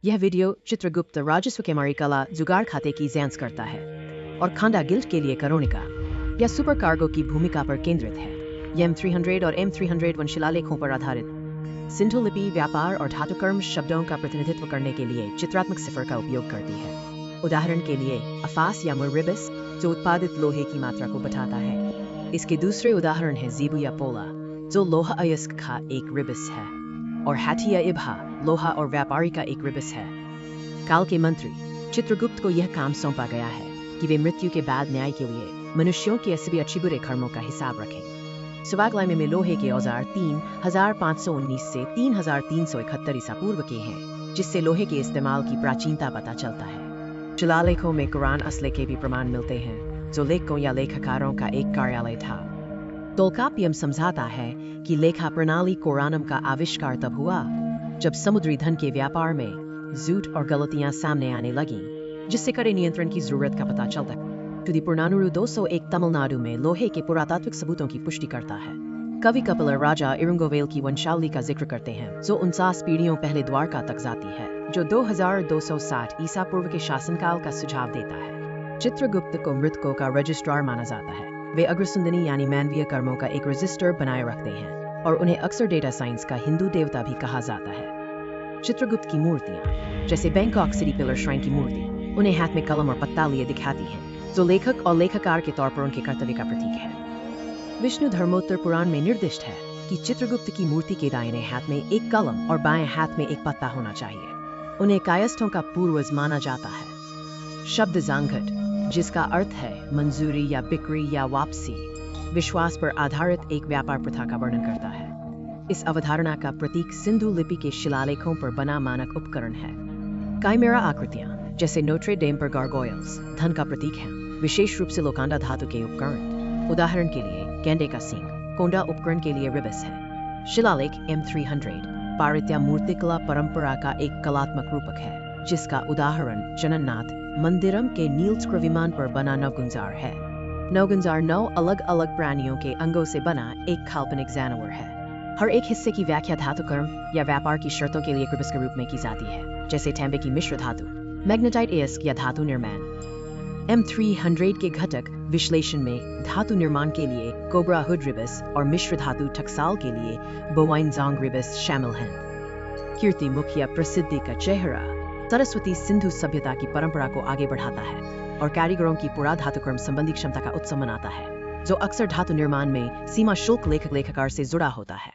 यह वीडियो चित्रगुप्त राजस्व के मारी कला जुगाड़ खाते की जांच करता है और खांडा गिल्ड के लिए करोनिका या सुपर कार्गो की भूमिका पर केंद्रित है। यह M300 और M301 शिलालेखों पर आधारित सिंधु लिपि व्यापार और धातुकर्म शब्दों का प्रतिनिधित्व करने के लिए चित्रात्मक सिफर का उपयोग करती है। उदाहरण के लिए अफास या मुरिबस जो उत्पादित लोहे की मात्रा को बताता है। इसके दूसरे उदाहरण है जीबू या पोला जो लोहा अयस्क का एक रिबस है और हाथी या इब्हा लोहा और व्यापारी का एक रिबस है। काल के मंत्री चित्रगुप्त को यह काम सौंपा गया है कि वे मृत्यु के बाद न्याय के लिए मनुष्यों के सभी अच्छे बुरे कर्मों का हिसाब रखें। सुवागलाई में लोहे के औजार 3519 से 3371 ईसा पूर्व के हैं, जिससे लोहे के इस्तेमाल की प्राचीनता पता चलता है। शिलालेखों में कुरान असले के भी प्रमाण मिलते हैं, जो लेखकों या लेखकारों का एक कार्यालय था। तोल्कापियम समझाता है कि लेखा प्रणाली कुरानम का आविष्कार तब हुआ जब समुद्री धन के व्यापार में झूठ और गलतियां सामने आने लगीं, जिससे कड़े नियंत्रण की जरूरत का पता चलता है। पुरानुरु 201 तमिलनाडु में लोहे के पुरातात्विक सबूतों की पुष्टि करता है। कवि कपिलर राजा इरुंगोवेल की वंशावली का जिक्र करते हैं, जो 49 पीढ़ियों पहले द्वारका तक जाती है, जो 2260 ईसा पूर्व के शासनकाल का सुझाव देता है। चित्रगुप्त को मृतकों का रजिस्ट्रार माना जाता है। वे अग्रसुंदनी यानी मानवीय कर्मों का एक रजिस्टर बनाए रखते हैं और उन्हें अक्सर डेटा साइंस का हिंदू देवता भी कहा जाता है। चित्रगुप्त की मूर्तियां, जैसे बैंकॉक सिटी पिलर श्राइन की मूर्ति, उन्हें हाथ में कलम और पत्ता लिए दिखाती है, जो लेखक और लेखकार के तौर पर उनके कर्तव्य का प्रतीक है। विष्णु धर्मोत्तर पुराण में निर्दिष्ट है कि चित्रगुप्त की मूर्ति के दाहिने हाथ में एक कलम और बाएं हाथ में एक पत्ता होना चाहिए। उन्हें कायस्थों का पूर्वज माना जाता है। शब्द जांघट, जिसका अर्थ है मंजूरी या बिक्री या वापसी, विश्वास पर आधारित एक व्यापार प्रथा का वर्णन करता है। इस अवधारणा का प्रतीक सिंधु लिपि के शिलालेखों पर बना मानक उपकरण है। काइमेरा आकृतियां, जैसे नोट्रे डेम पर गार्गोयल्स, धन का प्रतीक हैं, विशेष रूप से लोकांडा धातु के उपकरण। उदाहरण के लिए गेंडे का सींग कोंडा उपकरण के लिए रिबस है। शिलालेख M300 पारित्या मूर्तिकला परंपरा का एक कलात्मक रूपक है, जिसका उदाहरण जगन्नाथ मंदिरम के नीलस्क्र विमान पर बना नवगुंजार है। नवगुंजार 9 अलग अलग प्राणियों के अंगों से बना एक काल्पनिक जानवर है। हर एक हिस्से की व्याख्या धातु कर्म या व्यापार की शर्तों के लिए रिबस के रूप में की जाती है, जैसे तांबे की मिश्र धातु, मैग्नेटाइट अयस्क या धातु निर्माण। M300 के घटक विश्लेषण में धातु निर्माण के लिए कोबरा हुड रिबस और मिश्र धातु टकसाल के लिए बोवाइन जोंग रिबस शामिल हैं। कीर्ति मुखिया प्रसिद्धि का चेहरा सरस्वती सिंधु सभ्यता की परंपरा को आगे बढ़ाता है और कारीगरों की पुरा धातुकर्म संबंधी क्षमता का उत्सव मनाता है, जो अक्सर धातु निर्माण में सीमा शुल्क लेखक लेखकार से जुड़ा होता है।